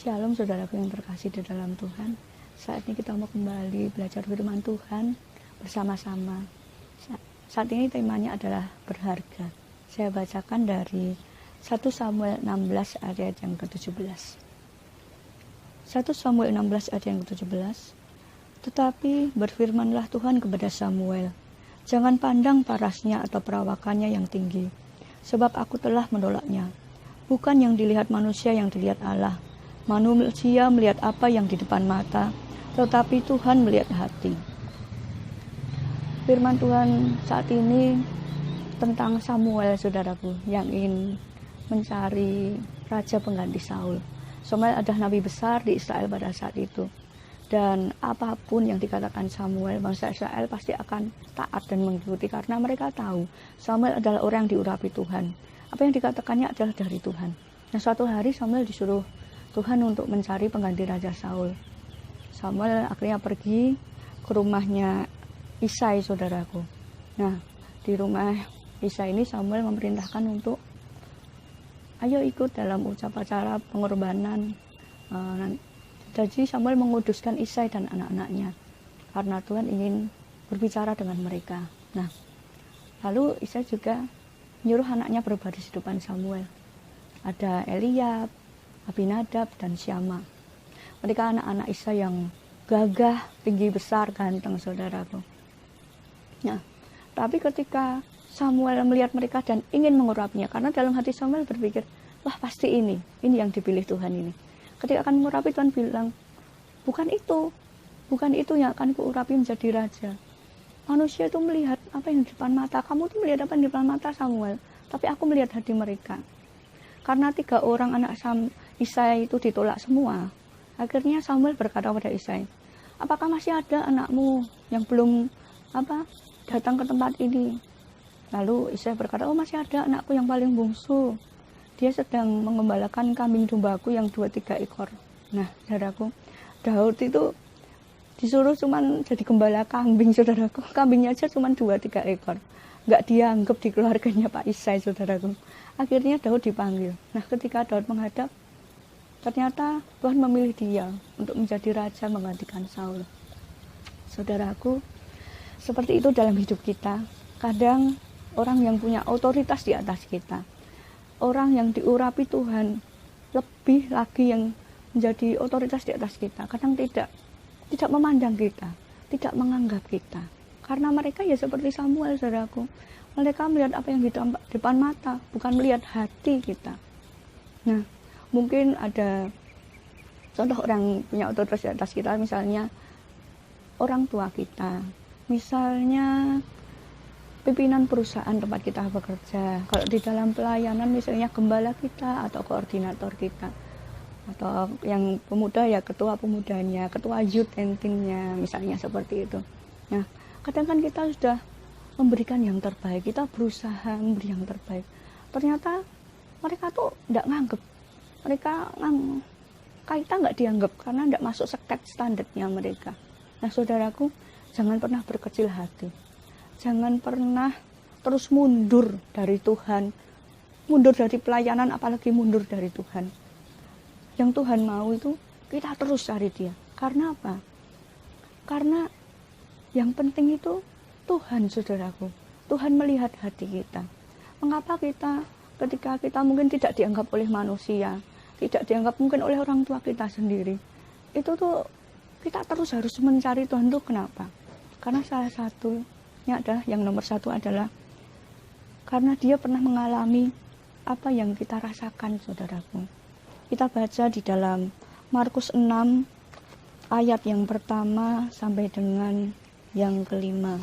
Shalom saudaraku yang terkasih di dalam Tuhan. Saat ini kita mau kembali belajar firman Tuhan bersama-sama. Saat ini temanya adalah berharga. Saya bacakan dari 1 Samuel 16 ayat yang ke-17. 1 Samuel 16 ayat yang ke-17. Tetapi berfirmanlah Tuhan kepada Samuel, jangan pandang parasnya atau perawakannya yang tinggi, sebab aku telah menolaknya. Bukan yang dilihat manusia yang dilihat Allah. Manusia melihat apa yang di depan mata, tetapi Tuhan melihat hati. Firman Tuhan saat ini tentang Samuel, saudaraku, yang ingin mencari raja pengganti Saul. Samuel adalah nabi besar di Israel pada saat itu. Dan apapun yang dikatakan Samuel, bangsa Israel pasti akan taat dan mengikuti karena mereka tahu Samuel adalah orang yang diurapi Tuhan. Apa yang dikatakannya adalah dari Tuhan. Nah, suatu hari Samuel disuruh Tuhan untuk mencari pengganti Raja Saul. Samuel akhirnya pergi ke rumahnya Isai, saudaraku. Nah, di rumah Isai ini Samuel memerintahkan untuk ayo ikut dalam upacara pengorbanan. Jadi Samuel menguduskan Isai dan anak-anaknya karena Tuhan ingin berbicara dengan mereka. Nah, lalu Isai juga menyuruh anaknya berbaris di depan Samuel. Ada Eliab, Abinadab, dan Syama. Mereka anak-anak Isai yang gagah, tinggi besar, ganteng, saudaraku. Nah, tapi ketika Samuel melihat mereka dan ingin mengurapinya, karena dalam hati Samuel berpikir, wah pasti ini yang dipilih Tuhan ini. Ketika akan mengurapi, Tuhan bilang, bukan itu yang akan kuurapi menjadi raja. Manusia itu melihat apa yang di depan mata, kamu tuh melihat apa yang di depan mata Samuel, tapi aku melihat hati mereka. Karena 3 orang anak Isai itu ditolak semua. Akhirnya Samuel berkata kepada Isai, apakah masih ada anakmu yang belum datang ke tempat ini? Lalu Isai berkata, oh masih ada anakku yang paling bungsu. Dia sedang mengembalakan kambing dombaku yang 2-3 ekor. Nah, saudaraku, Daud itu disuruh cuman jadi gembala kambing, saudaraku. Kambingnya aja cuman 2-3 ekor. Nggak dianggap di keluarganya Pak Isai, saudaraku. Akhirnya Daud dipanggil. Nah, ketika Daud menghadap, ternyata Tuhan memilih dia untuk menjadi raja menggantikan Saul. Saudaraku, seperti itu dalam hidup kita. Kadang orang yang punya otoritas di atas kita, orang yang diurapi Tuhan, lebih lagi yang menjadi otoritas di atas kita, kadang tidak memandang kita, tidak menganggap kita. Karena mereka ya seperti Samuel, saudaraku. Mereka melihat apa yang di depan mata, bukan melihat hati kita. Nah, mungkin ada contoh orang punya otoritas di atas kita, misalnya orang tua kita, misalnya pimpinan perusahaan tempat kita bekerja. Kalau di dalam pelayanan misalnya gembala kita atau koordinator kita, atau yang pemuda ya ketua pemudanya, ketua youth and teen-nya, misalnya seperti itu. Nah, kadang kan kita sudah memberikan yang terbaik, kita berusaha memberi yang terbaik. Ternyata mereka tuh tidak nganggep, kita nggak dianggap karena tidak masuk seket standarnya mereka. Nah, saudaraku, jangan pernah berkecil hati, jangan pernah terus mundur dari Tuhan, mundur dari pelayanan, apalagi mundur dari Tuhan. Yang Tuhan mau itu kita terus cari Dia. Karena apa? Karena yang penting itu Tuhan, saudaraku. Tuhan melihat hati kita. Mengapa kita ketika kita mungkin tidak dianggap oleh manusia, tidak dianggap mungkin oleh orang tua kita sendiri, itu tuh kita terus harus mencari Tuhan tuh kenapa? Karena salah satunya adalah, yang nomor 1 adalah karena Dia pernah mengalami apa yang kita rasakan, saudaraku. Kita baca di dalam Markus 6 ayat yang pertama sampai dengan yang kelima.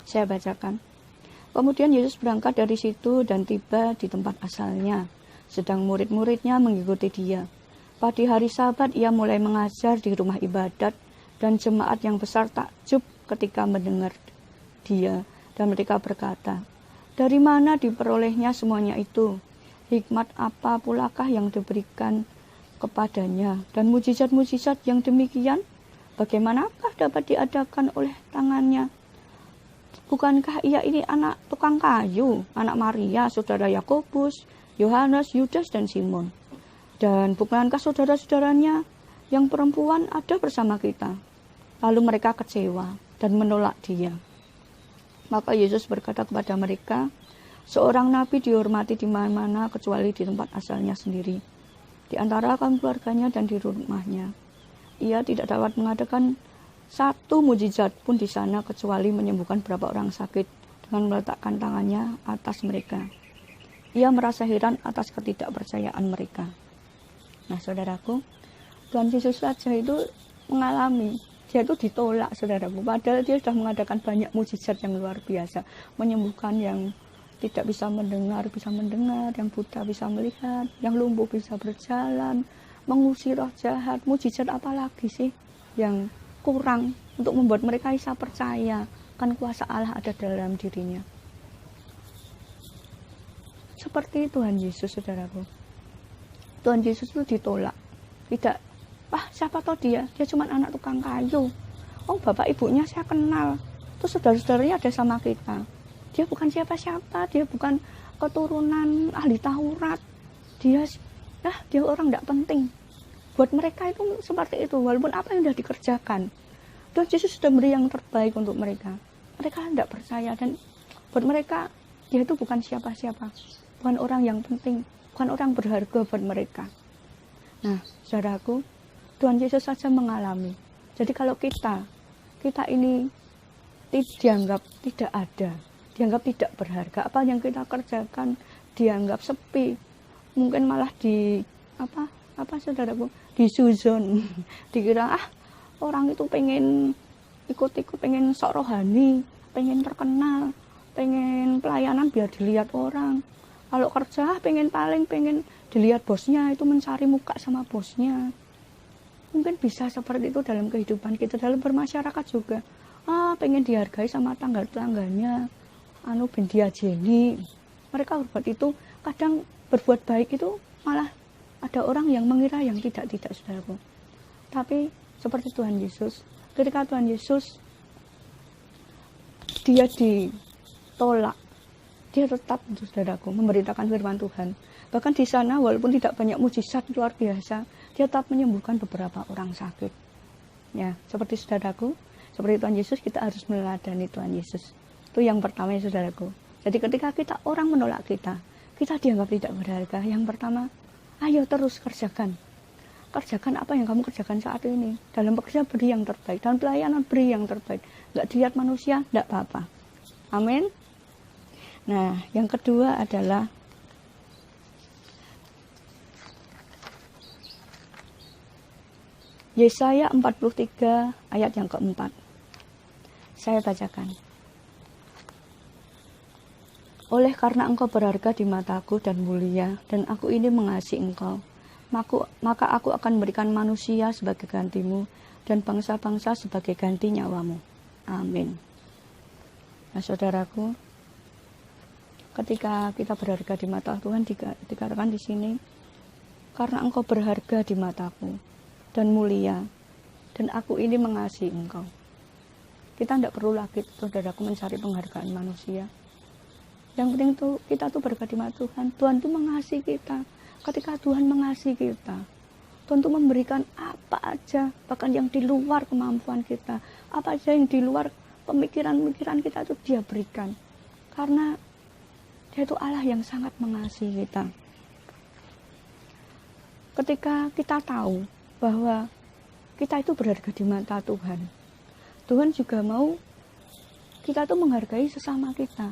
Saya bacakan. Kemudian Yesus berangkat dari situ dan tiba di tempat asalnya, sedang murid-muridnya mengikuti Dia. Pada hari Sabat Ia mulai mengajar di rumah ibadat, dan jemaat yang besar takjub ketika mendengar Dia, dan mereka berkata, dari mana diperolehnya semuanya itu? Hikmat apa pulakah yang diberikan kepadanya? Dan mujizat-mujizat yang demikian, bagaimanakah dapat diadakan oleh tangannya? Bukankah Ia ini anak tukang tukang kayu, anak Maria, saudara Yakobus, Yohanes, Yudas, dan Simon. Dan bukankah saudara-saudaranya yang perempuan ada bersama kita? Lalu mereka kecewa dan menolak dia. Maka Yesus berkata kepada mereka, seorang nabi dihormati di mana-mana kecuali di tempat asalnya sendiri, di antara kaum keluarganya dan di rumahnya. Ia tidak dapat mengadakan satu mujizat pun di sana kecuali menyembuhkan beberapa orang sakit dengan meletakkan tangannya atas mereka. Ia merasa heran atas ketidakpercayaan mereka. Nah, saudaraku, Tuhan Yesus saja itu mengalami, dia itu ditolak, saudaraku. Padahal dia sudah mengadakan banyak mujizat yang luar biasa, menyembuhkan yang tidak bisa mendengar, yang buta bisa melihat, yang lumpuh bisa berjalan, mengusir roh jahat. Mujizat apa lagi sih yang kurang untuk membuat mereka bisa percaya kan kuasa Allah ada dalam dirinya? Seperti Tuhan Yesus, saudaraku. Tuhan Yesus itu ditolak. Tidak, siapa tahu dia cuma anak tukang kayu. Oh, bapak ibunya saya kenal. Terus saudara-saudaranya ada sama kita. Dia bukan siapa-siapa, dia bukan keturunan ahli Taurat. Dia orang tidak penting. Buat mereka itu seperti itu, walaupun apa yang sudah dikerjakan. Tuhan Yesus sudah beri yang terbaik untuk mereka. Mereka tidak percaya, dan buat mereka dia itu bukan siapa-siapa. Bukan orang yang penting, bukan orang berharga buat mereka. Nah, saudaraku, Tuhan Yesus saja mengalami. Jadi kalau kita ini dianggap tidak ada, dianggap tidak berharga, apa yang kita kerjakan dianggap sepi, mungkin malah saudaraku, disuzon, dikira orang itu pengen ikut-ikut, pengen sok rohani, pengen terkenal, pengen pelayanan biar dilihat orang. Kalau kerja pengen dilihat bosnya, itu mencari muka sama bosnya. Mungkin bisa seperti itu dalam kehidupan kita, dalam bermasyarakat juga. Pengen dihargai sama tangga-tangganya, ben diajeni. Mereka berbuat itu, kadang berbuat baik itu malah ada orang yang mengira yang tidak, saudaraku. Tapi seperti Tuhan Yesus, ketika Tuhan Yesus dia ditolak, dia tetap, saudaraku, memberitakan firman Tuhan. Bahkan di sana walaupun tidak banyak mujizat luar biasa, dia tetap menyembuhkan beberapa orang sakit. Ya, seperti saudaraku, seperti Tuhan Yesus, kita harus meneladani Tuhan Yesus. Itu yang pertama, ya saudaraku. Jadi ketika orang menolak kita dianggap tidak berharga. Yang pertama, ayo terus kerjakan apa yang kamu kerjakan saat ini. Dalam pekerjaan beri yang terbaik, dalam pelayanan beri yang terbaik. Nggak dilihat manusia, nggak apa-apa. Amin. Nah, yang kedua adalah Yesaya 43 ayat yang keempat. Saya bacakan. Oleh karena engkau berharga di mataku dan mulia, dan aku ini mengasihi engkau, maka aku akan berikan manusia sebagai gantimu, dan bangsa-bangsa sebagai ganti nyawamu. Amin. Nah, saudaraku, ketika kita berharga di mata Tuhan, dikatakan di sini, karena engkau berharga di mataku dan mulia, dan aku ini mengasihi engkau. Kita tidak perlu lagi, saudaraku, mencari penghargaan manusia. Yang penting tuh kita tuh berharga di mata Tuhan. Tuhan tuh mengasihi kita. Ketika Tuhan mengasihi kita, Tuhan tuh memberikan apa aja, bahkan yang di luar kemampuan kita, apa aja yang di luar pemikiran kita itu Dia berikan. Karena Dia itu Allah yang sangat mengasihi kita. Ketika kita tahu bahwa kita itu berharga di mata Tuhan, Tuhan juga mau kita tuh menghargai sesama kita.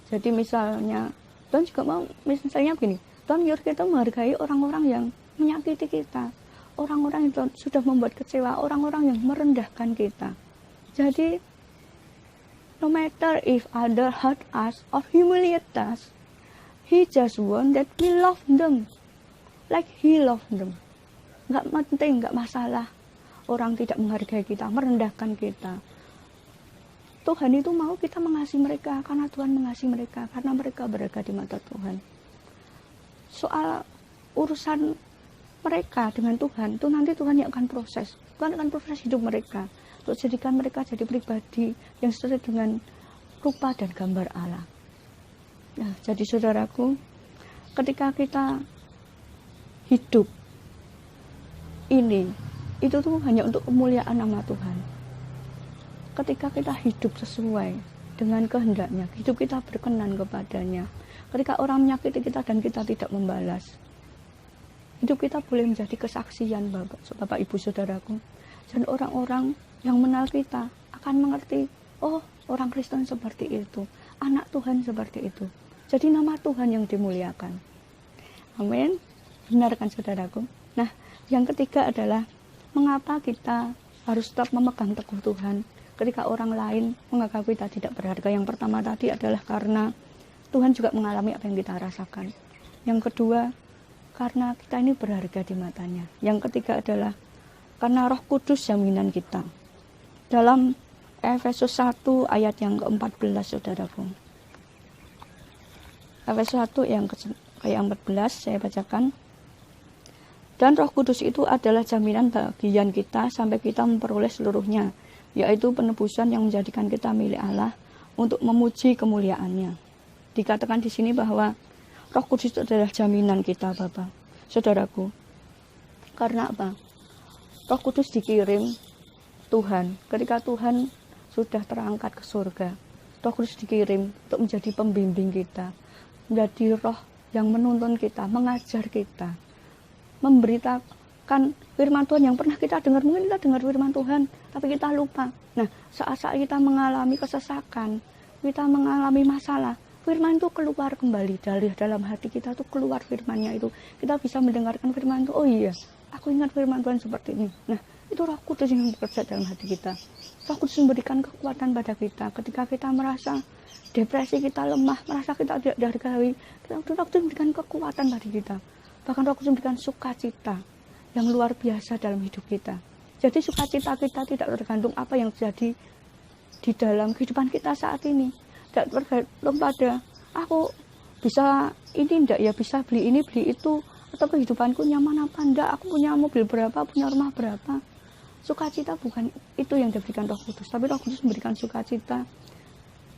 Jadi misalnya Tuhan juga mau, misalnya begini, Tuhan menyuruh kita menghargai orang-orang yang menyakiti kita, orang-orang yang sudah membuat kecewa, orang-orang yang merendahkan kita. Jadi no matter if other hurt us or humiliate us, He just want that we love them like He loved them. Nggak penting, nggak masalah orang tidak menghargai kita, merendahkan kita. Tuhan itu mau kita mengasihi mereka karena Tuhan mengasihi mereka, karena mereka berharga di mata Tuhan. Soal urusan mereka dengan Tuhan, itu nanti Tuhan yang akan proses. Tuhan akan proses hidup mereka untuk jadikan mereka jadi pribadi yang sesuai dengan rupa dan gambar Allah. Nah, jadi saudaraku, ketika kita hidup ini, itu tuh hanya untuk kemuliaan nama Tuhan. Ketika kita hidup sesuai dengan kehendaknya, hidup kita berkenan kepadanya. Ketika orang menyakiti kita dan kita tidak membalas, hidup kita boleh menjadi kesaksian Bapak Ibu Saudaraku. Dan orang-orang yang mengenal kita akan mengerti, oh, orang Kristen seperti itu, anak Tuhan seperti itu. Jadi nama Tuhan yang dimuliakan. Amin. Benar kan saudaraku? Nah, yang ketiga adalah mengapa kita harus tetap memegang teguh Tuhan ketika orang lain menganggap kita tidak berharga. Yang pertama tadi adalah karena Tuhan juga mengalami apa yang kita rasakan. Yang kedua, karena kita ini berharga di matanya. Yang ketiga adalah karena Roh Kudus jaminan kita. Dalam Efesus 1 ayat yang ke-14 saudaraku. Efesus 1 yang ke-14 saya bacakan. Dan Roh Kudus itu adalah jaminan bagian kita sampai kita memperoleh seluruhnya, yaitu penebusan yang menjadikan kita milik Allah untuk memuji kemuliaannya. Dikatakan di sini bahwa Roh Kudus itu adalah jaminan kita, Bapak, saudaraku. Karena apa? Roh Kudus dikirim Tuhan. Ketika Tuhan sudah terangkat ke surga, Roh Kudus dikirim untuk menjadi pembimbing kita, menjadi roh yang menuntun kita, mengajar kita, memberitakan firman Tuhan yang pernah kita dengar. Mungkin kita dengar firman Tuhan, tapi kita lupa. Nah, saat-saat kita mengalami kesesakan, kita mengalami masalah, firman itu keluar kembali dari dalam hati kita, tuh keluar firmannya itu. Kita bisa mendengarkan firman itu, oh iya, aku ingat firman Tuhan seperti ini. Nah, itu Roh Kudus yang bekerja dalam hati kita. Roh Kudus memberikan kekuatan pada kita ketika kita merasa depresi, kita lemah, merasa kita tidak dihargai. Roh Kudus memberikan kekuatan pada kita. Bahkan Roh Kudus memberikan sukacita yang luar biasa dalam hidup kita. Jadi sukacita kita tidak tergantung apa yang terjadi di dalam kehidupan kita saat ini. Tidak tergantung pada aku bisa ini enggak ya, bisa beli ini beli itu, atau kehidupanku nyaman apa enggak, aku punya mobil berapa, punya rumah berapa. Sukacita bukan itu yang diberikan Roh Kudus, tapi Roh Kudus memberikan sukacita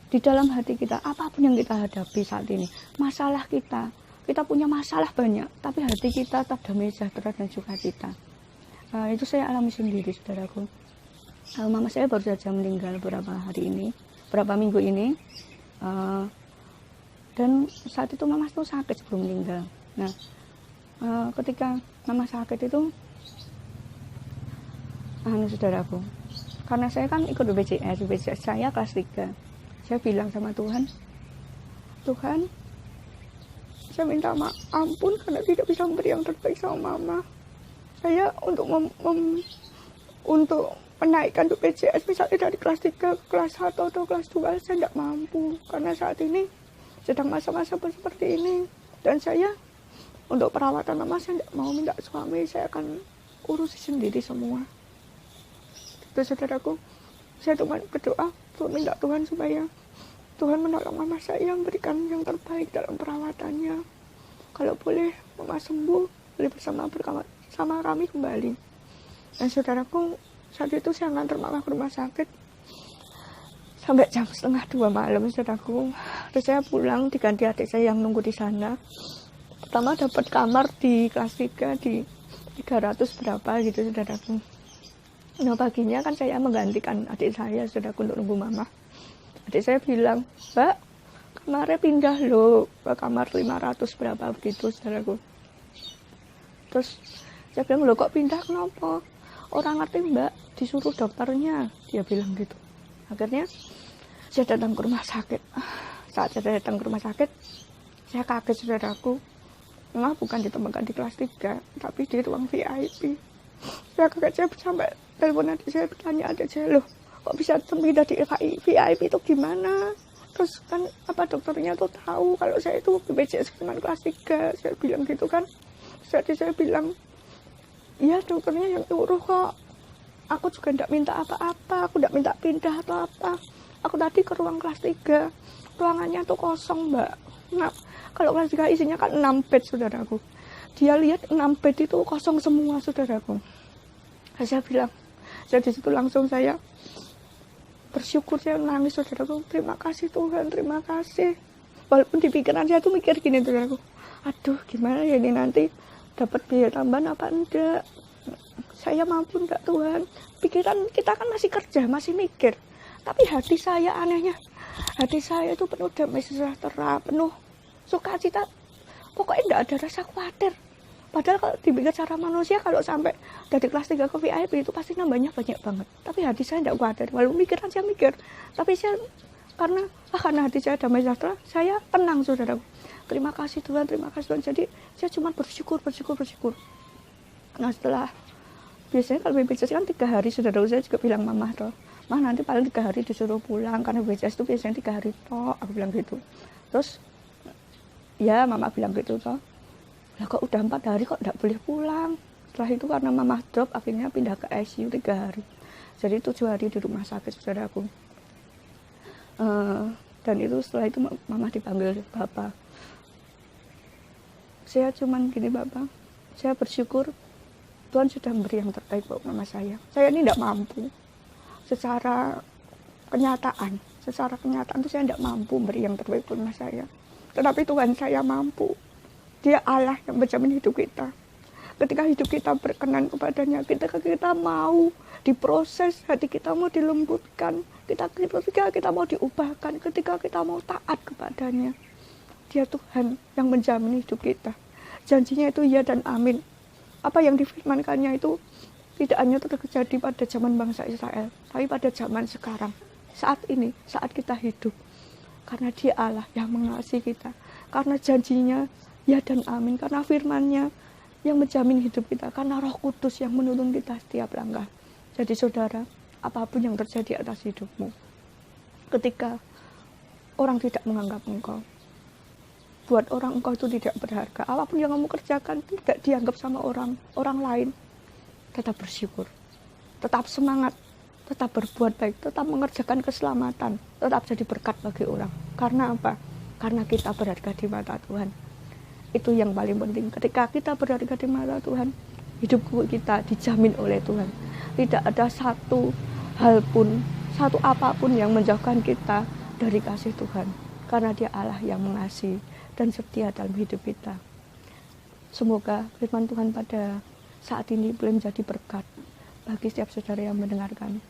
di dalam hati kita. Apapun yang kita hadapi saat ini, masalah kita punya masalah banyak, tapi hati kita tetap damai, sejahtera dan sukacita. Itu saya alami sendiri, saudaraku. Mama saya baru saja meninggal beberapa minggu ini, dan saat itu mama itu sakit sebelum meninggal. Nah, ketika mama sakit itu, saudaraku, karena saya kan ikut BPJS saya kelas 3. Saya bilang sama Tuhan, Tuhan, saya minta ampun karena tidak bisa memberi yang terbaik sama mama. Saya untuk untuk menaikkan BPJS misalnya dari kelas 3 ke kelas 1 atau kelas 2, saya tidak mampu karena saat ini sedang masa-masa seperti ini. Dan saya untuk perawatan mama saya tidak mau minta suami, saya akan urusi sendiri semua. Itu saudaraku, saya cuma berdoa untuk minta Tuhan supaya Tuhan menolong mama saya, yang berikan yang terbaik dalam perawatannya. Kalau boleh mama sembuh, boleh bersama kami kembali. Dan saudaraku, saat itu saya ngantar mama ke rumah sakit sampai jam 1:30 malam, saudaraku. Terus saya pulang, diganti adik saya yang nunggu di sana. Pertama dapat kamar di kelas 3 di 300 berapa gitu, saudaraku. Nah, paginya kan saya menggantikan adik saya, saudaraku, untuk nunggu mama. Adik saya bilang, Mbak, kamarnya pindah loh ke kamar 500 berapa begitu, saudaraku. Terus saya bilang, loh kok pindah, kenapa? Orang ngerti Mbak, disuruh dokternya, dia bilang gitu. Akhirnya saya datang ke rumah sakit. Saat saya datang ke rumah sakit, saya kaget, saudaraku. Memang bukan ditemukan di kelas 3, tapi di ruang VIP. Saya kaget, saya sampai telepon adik saya, bertanya adik saya, loh kok bisa pindah di VIP itu gimana? Terus kan apa dokternya tuh tahu kalau saya itu BPJS cuma kelas 3, saya bilang gitu kan. Jadi saya bilang, iya dokternya yang nyuruh kok. Aku juga tidak minta apa-apa, aku tidak minta pindah atau apa. Aku tadi ke ruang kelas 3, ruangannya tuh kosong Mbak. Nah, kalau kelas 3 isinya kan 6 bed, saudaraku. Dia lihat 6 bed itu kosong semua, saudaraku. Saya bilang, jadi situ langsung saya bersyukur, saya nangis, saudaraku. Terima kasih Tuhan, terima kasih. walaupun di pikiran saya tuh mikir gini tuh aku, aduh gimana ya ini nanti dapat biaya tambahan apa enggak, saya mampu enggak Tuhan. Pikiran kita kan masih kerja, masih mikir, tapi hati saya anehnya, hati saya itu penuh damai sejahtera, penuh sukacita, pokoknya enggak ada rasa khawatir. Padahal kalau dipikir secara manusia, kalau sampai dari kelas 3 ke VIP itu pasti nambahnya banyak banget. Tapi hati saya tidak khawatir. Walaupun pikiran saya mikir, tapi saya karena hati saya damai sejahtera, saya tenang saudaraku. Terima kasih Tuhan, terima kasih Tuhan. Jadi saya cuma bersyukur. Nah setelah biasanya kalau BPJS kan 3 hari, saudaraku saya juga bilang mama toh, mah nanti paling 3 hari disuruh pulang karena BPJS itu biasanya 3 hari toh, aku bilang gitu. Terus ya mama bilang gitu toh. Lah kok udah 4 hari kok enggak boleh pulang. Setelah itu karena mama drop akhirnya pindah ke ICU 3 hari. Jadi 7 hari di rumah sakit saudaraku. Dan itu setelah itu mama dipanggil bapak. Saya cuman gini bapak, saya bersyukur Tuhan sudah memberi yang terbaik buat mama saya. Saya ini tidak mampu secara kenyataan itu saya tidak mampu memberi yang terbaik buat mama saya. Tetapi Tuhan saya mampu. Dia Allah yang menjamin hidup kita. Ketika hidup kita berkenan kepadanya, ketika kita mau diproses, hati kita mau dilembutkan, ketika kita mau diubahkan, ketika kita mau taat kepadanya, Dia Tuhan yang menjamin hidup kita. Janjinya itu ya dan amin. Apa yang difirmankannya itu tidak hanya terjadi pada zaman bangsa Israel, tapi pada zaman sekarang, saat ini, saat kita hidup. Karena Dia Allah yang mengasihi kita, karena janjinya ya dan amin, karena firman-Nya yang menjamin hidup kita, karena Roh Kudus yang menuntun kita setiap langkah. Jadi saudara, apapun yang terjadi atas hidupmu, ketika orang tidak menganggap engkau, buat orang engkau itu tidak berharga, apapun yang kamu kerjakan tidak dianggap sama orang lain, tetap bersyukur, tetap semangat, tetap berbuat baik, tetap mengerjakan keselamatan, tetap jadi berkat bagi orang. Karena apa? Karena kita berharga di mata Tuhan. Itu yang paling penting. Ketika kita berharga di mata Tuhan, hidup kita dijamin oleh Tuhan. Tidak ada satu hal pun, satu apapun yang menjauhkan kita dari kasih Tuhan. Karena Dia Allah yang mengasihi dan setia dalam hidup kita. Semoga firman Tuhan pada saat ini boleh menjadi berkat bagi setiap saudara yang mendengarkan.